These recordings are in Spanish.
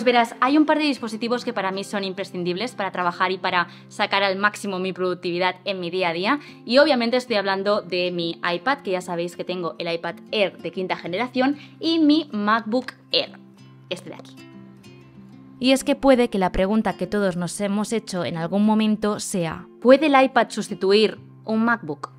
Pues verás, hay un par de dispositivos que para mí son imprescindibles para trabajar y para sacar al máximo mi productividad en mi día a día. Y obviamente estoy hablando de mi iPad, que ya sabéis que tengo el iPad Air de 5ª generación, y mi MacBook Air, este de aquí. Y es que puede que la pregunta que todos nos hemos hecho en algún momento sea: ¿puede el iPad sustituir un MacBook?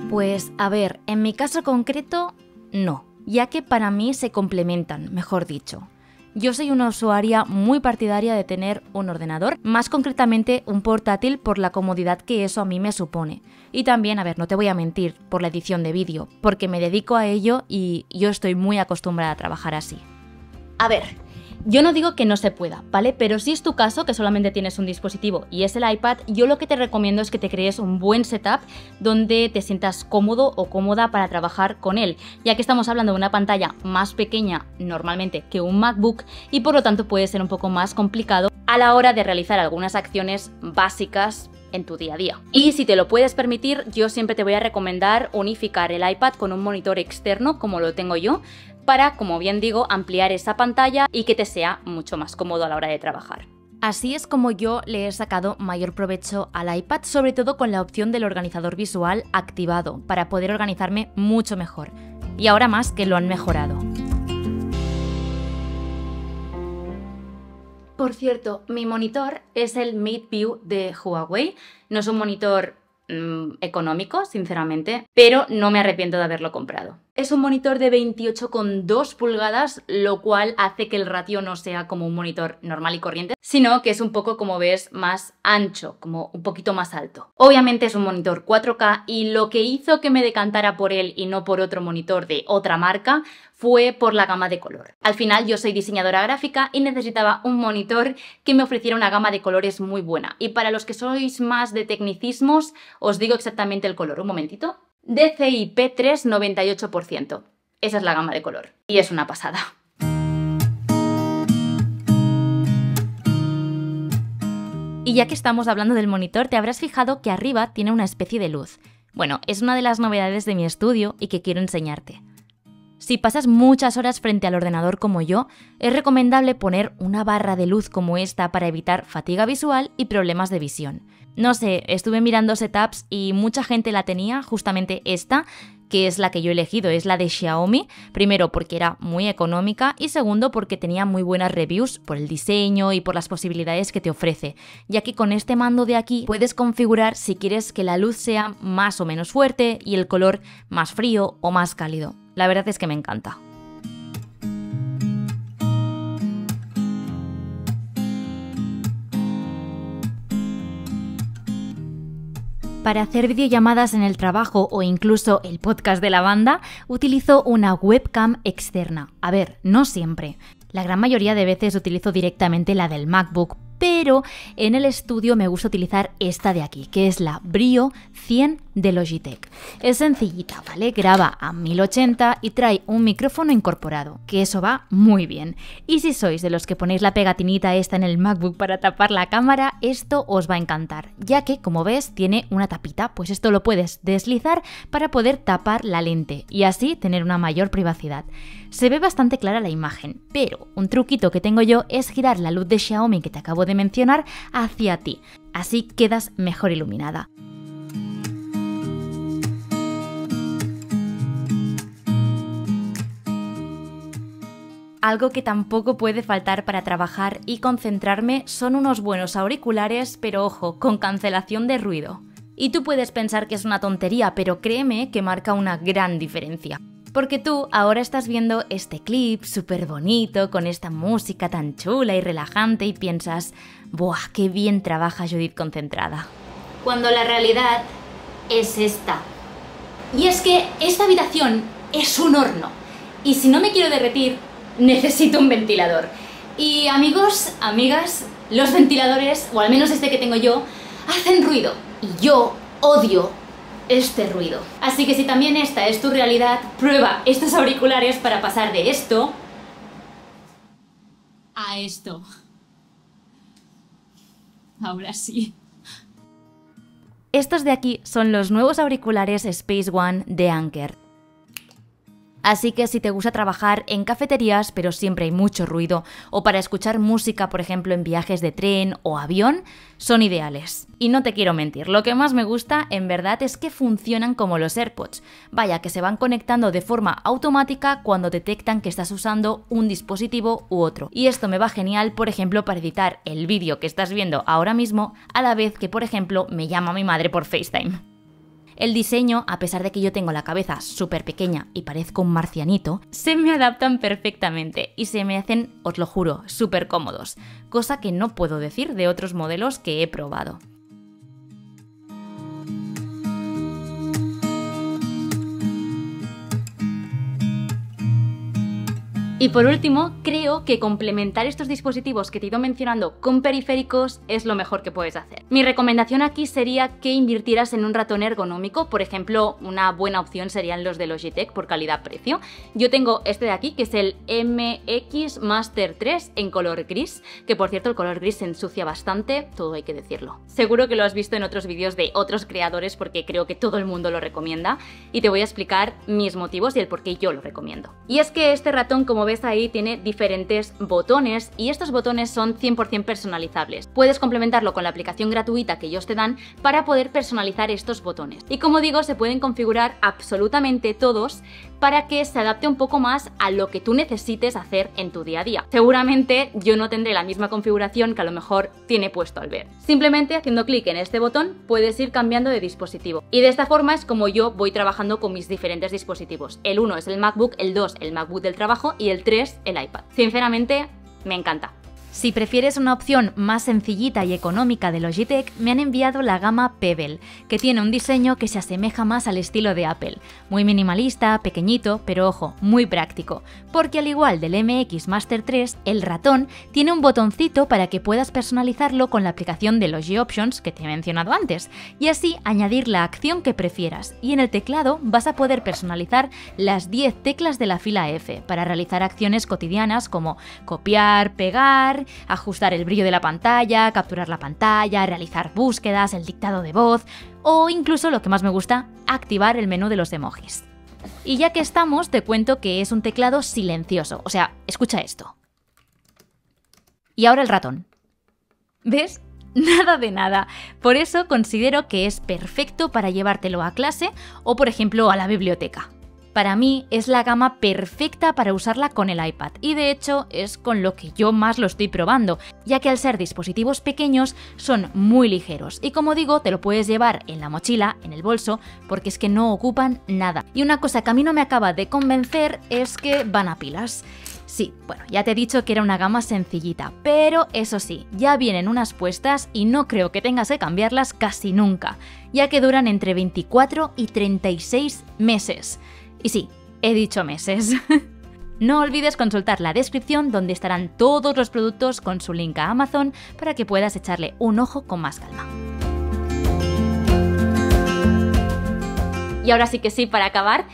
Pues a ver, en mi caso concreto, no, ya que para mí se complementan, mejor dicho. Yo soy una usuaria muy partidaria de tener un ordenador, más concretamente un portátil por la comodidad que eso a mí me supone. Y también, a ver, no te voy a mentir, por la edición de vídeo, porque me dedico a ello y yo estoy muy acostumbrada a trabajar así. A ver, yo no digo que no se pueda, ¿vale? Pero si es tu caso, que solamente tienes un dispositivo y es el iPad, yo lo que te recomiendo es que te crees un buen setup donde te sientas cómodo o cómoda para trabajar con él, ya que estamos hablando de una pantalla más pequeña normalmente que un MacBook y por lo tanto puede ser un poco más complicado a la hora de realizar algunas acciones básicas en tu día a día. Y si te lo puedes permitir, yo siempre te voy a recomendar unificar el iPad con un monitor externo como lo tengo yo, para, como bien digo, ampliar esa pantalla y que te sea mucho más cómodo a la hora de trabajar. Así es como yo le he sacado mayor provecho al iPad, sobre todo con la opción del organizador visual activado, para poder organizarme mucho mejor. Y ahora más que lo han mejorado. Por cierto, mi monitor es el MateView de Huawei. No es un monitor económico, sinceramente, pero no me arrepiento de haberlo comprado. Es un monitor de 28,2 pulgadas, lo cual hace que el ratio no sea como un monitor normal y corriente, sino que es un poco, como ves, más ancho, como un poquito más alto. Obviamente es un monitor 4K y lo que hizo que me decantara por él y no por otro monitor de otra marca fue por la gama de color. Al final yo soy diseñadora gráfica y necesitaba un monitor que me ofreciera una gama de colores muy buena. Y para los que sois más de tecnicismos, os digo exactamente el color. Un momentito. DCI P3 98%. Esa es la gama de color. Y es una pasada. Y ya que estamos hablando del monitor, te habrás fijado que arriba tiene una especie de luz. Bueno, es una de las novedades de mi estudio y que quiero enseñarte. Si pasas muchas horas frente al ordenador como yo, es recomendable poner una barra de luz como esta para evitar fatiga visual y problemas de visión. No sé, estuve mirando setups y mucha gente la tenía, justamente esta, que es la que yo he elegido, es la de Xiaomi, primero porque era muy económica y segundo porque tenía muy buenas reviews por el diseño y por las posibilidades que te ofrece, ya que con este mando de aquí puedes configurar si quieres que la luz sea más o menos fuerte y el color más frío o más cálido. La verdad es que me encanta. Para hacer videollamadas en el trabajo o incluso el podcast de la banda, utilizo una webcam externa. A ver, no siempre. La gran mayoría de veces utilizo directamente la del MacBook, pero en el estudio me gusta utilizar esta de aquí, que es la Brio 100 de Logitech. Es sencillita, ¿vale? Graba a 1080 y trae un micrófono incorporado, que eso va muy bien. Y si sois de los que ponéis la pegatinita esta en el MacBook para tapar la cámara, esto os va a encantar, ya que, como ves, tiene una tapita, pues esto lo puedes deslizar para poder tapar la lente y así tener una mayor privacidad. Se ve bastante clara la imagen, pero un truquito que tengo yo es girar la luz de Xiaomi que te acabo de mencionar hacia ti, así quedas mejor iluminada. Algo que tampoco puede faltar para trabajar y concentrarme son unos buenos auriculares, pero ojo, con cancelación de ruido. Y tú puedes pensar que es una tontería, pero créeme que marca una gran diferencia. Porque tú ahora estás viendo este clip súper bonito, con esta música tan chula y relajante y piensas, ¡buah, qué bien trabaja Judith concentrada! Cuando la realidad es esta. Y es que esta habitación es un horno. Y si no me quiero derretir, necesito un ventilador. Y amigos, amigas, los ventiladores, o al menos este que tengo yo, hacen ruido. Y yo odio este ruido. Así que si también esta es tu realidad, prueba estos auriculares para pasar de esto a esto. Ahora sí. Estos de aquí son los nuevos auriculares Space One de Anker. Así que si te gusta trabajar en cafeterías pero siempre hay mucho ruido, o para escuchar música por ejemplo en viajes de tren o avión, son ideales. Y no te quiero mentir, lo que más me gusta en verdad es que funcionan como los AirPods. Vaya, que se van conectando de forma automática cuando detectan que estás usando un dispositivo u otro. Y esto me va genial, por ejemplo, para editar el vídeo que estás viendo ahora mismo, a la vez que, por ejemplo, me llama mi madre por FaceTime. El diseño, a pesar de que yo tengo la cabeza súper pequeña y parezco un marcianito, se me adaptan perfectamente y se me hacen, os lo juro, súper cómodos, cosa que no puedo decir de otros modelos que he probado. Y por último, creo que complementar estos dispositivos que te he ido mencionando con periféricos es lo mejor que puedes hacer. Mi recomendación aquí sería que invirtieras en un ratón ergonómico, por ejemplo, una buena opción serían los de Logitech por calidad-precio. Yo tengo este de aquí, que es el MX Master 3 en color gris, que por cierto el color gris se ensucia bastante, todo hay que decirlo. Seguro que lo has visto en otros vídeos de otros creadores porque creo que todo el mundo lo recomienda y te voy a explicar mis motivos y el por qué yo lo recomiendo. Y es que este ratón, como ves ahí, tiene diferentes botones y estos botones son 100% personalizables. Puedes complementarlo con la aplicación gratuita que ellos te dan para poder personalizar estos botones. Y como digo, se pueden configurar absolutamente todos para que se adapte un poco más a lo que tú necesites hacer en tu día a día. Seguramente yo no tendré la misma configuración que a lo mejor tiene puesto Albert. Simplemente haciendo clic en este botón puedes ir cambiando de dispositivo. Y de esta forma es como yo voy trabajando con mis diferentes dispositivos. El 1 es el MacBook, el 2 el MacBook del trabajo y el 3 el iPad. Sinceramente, me encanta. Si prefieres una opción más sencillita y económica de Logitech, me han enviado la gama Pebble, que tiene un diseño que se asemeja más al estilo de Apple. Muy minimalista, pequeñito, pero ojo, muy práctico, porque al igual del MX Master 3, el ratón tiene un botoncito para que puedas personalizarlo con la aplicación de Logi Options que te he mencionado antes, y así añadir la acción que prefieras. Y en el teclado vas a poder personalizar las 10 teclas de la fila F para realizar acciones cotidianas como copiar, pegar, ajustar el brillo de la pantalla, capturar la pantalla, realizar búsquedas, el dictado de voz o incluso, lo que más me gusta, activar el menú de los emojis. Y ya que estamos, te cuento que es un teclado silencioso, o sea, escucha esto. Y ahora el ratón. ¿Ves? Nada de nada. Por eso considero que es perfecto para llevártelo a clase o, por ejemplo, a la biblioteca. Para mí es la gama perfecta para usarla con el iPad y de hecho es con lo que yo más lo estoy probando, ya que al ser dispositivos pequeños son muy ligeros y como digo te lo puedes llevar en la mochila, en el bolso, porque es que no ocupan nada. Y una cosa que a mí no me acaba de convencer es que van a pilas. Sí, bueno, ya te he dicho que era una gama sencillita, pero eso sí, ya vienen unas puestas y no creo que tengas que cambiarlas casi nunca, ya que duran entre 24 y 36 meses. Y sí, he dicho meses. No olvides consultar la descripción donde estarán todos los productos con su link a Amazon para que puedas echarle un ojo con más calma. Y ahora sí que sí, para acabar,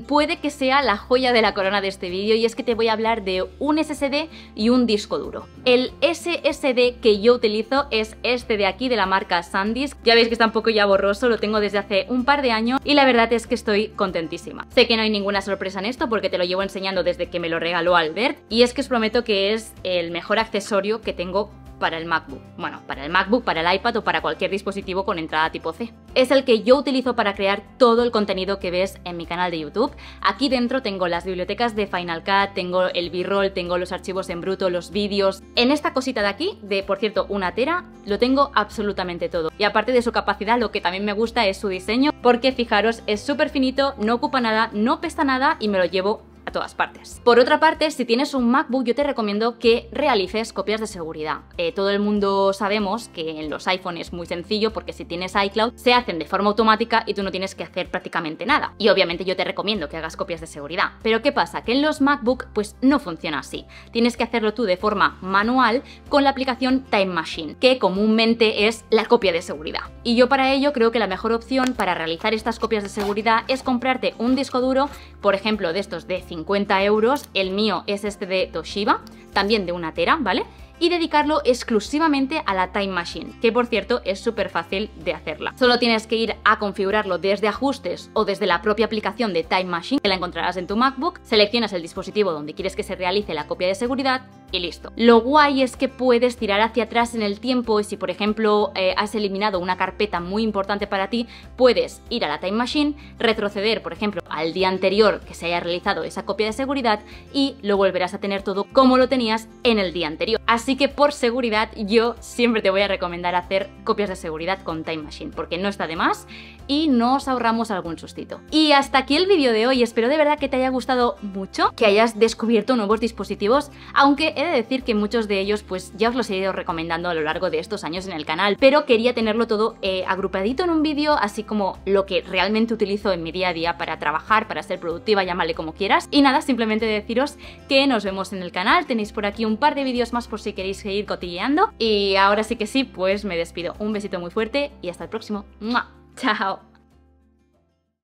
puede que sea la joya de la corona de este vídeo y es que te voy a hablar de un SSD y un disco duro. El SSD que yo utilizo es este de aquí de la marca SanDisk. Ya veis que está un poco ya borroso, lo tengo desde hace un par de años y la verdad es que estoy contentísima. Sé que no hay ninguna sorpresa en esto porque te lo llevo enseñando desde que me lo regaló Albert y es que os prometo que es el mejor accesorio que tengo para el MacBook. Bueno, para el MacBook, para el iPad o para cualquier dispositivo con entrada tipo C. Es el que yo utilizo para crear todo el contenido que ves en mi canal de YouTube. Aquí dentro tengo las bibliotecas de Final Cut, tengo el B-roll, tengo los archivos en bruto, los vídeos. En esta cosita de aquí, de por cierto 1 tera, lo tengo absolutamente todo. Y aparte de su capacidad, lo que también me gusta es su diseño, porque fijaros, es súper finito, no ocupa nada, no pesa nada y me lo llevo a todas partes. Por otra parte, si tienes un MacBook, yo te recomiendo que realices copias de seguridad. Todo el mundo sabemos que en los iPhone es muy sencillo porque si tienes iCloud se hacen de forma automática y tú no tienes que hacer prácticamente nada. Y obviamente yo te recomiendo que hagas copias de seguridad. Pero ¿qué pasa? Que en los MacBook pues no funciona así. Tienes que hacerlo tú de forma manual con la aplicación Time Machine, que comúnmente es la copia de seguridad. Y yo para ello creo que la mejor opción para realizar estas copias de seguridad es comprarte un disco duro, por ejemplo de estos de 50 euros, el mío es este de Toshiba, también de 1 tera, ¿vale? y dedicarlo exclusivamente a la Time Machine, que por cierto es súper fácil de hacerla. Solo tienes que ir a configurarlo desde ajustes o desde la propia aplicación de Time Machine, que la encontrarás en tu MacBook, seleccionas el dispositivo donde quieres que se realice la copia de seguridad y listo. Lo guay es que puedes tirar hacia atrás en el tiempo y si por ejemplo has eliminado una carpeta muy importante para ti, puedes ir a la Time Machine, retroceder por ejemplo al día anterior que se haya realizado esa copia de seguridad y lo volverás a tener todo como lo tenías en el día anterior. Así que por seguridad yo siempre te voy a recomendar hacer copias de seguridad con Time Machine porque no está de más y nos ahorramos algún sustito. Y hasta aquí el vídeo de hoy, espero de verdad que te haya gustado mucho, que hayas descubierto nuevos dispositivos, aunque he de decir que muchos de ellos pues ya os los he ido recomendando a lo largo de estos años en el canal, pero quería tenerlo todo agrupadito en un vídeo, así como lo que realmente utilizo en mi día a día para trabajar, para ser productiva, llámale como quieras. Y nada, simplemente deciros que nos vemos en el canal, tenéis por aquí un par de vídeos más por si queréis seguir cotilleando, y ahora sí que sí, pues me despido. Un besito muy fuerte y hasta el próximo. ¡Mua! ¡Chao!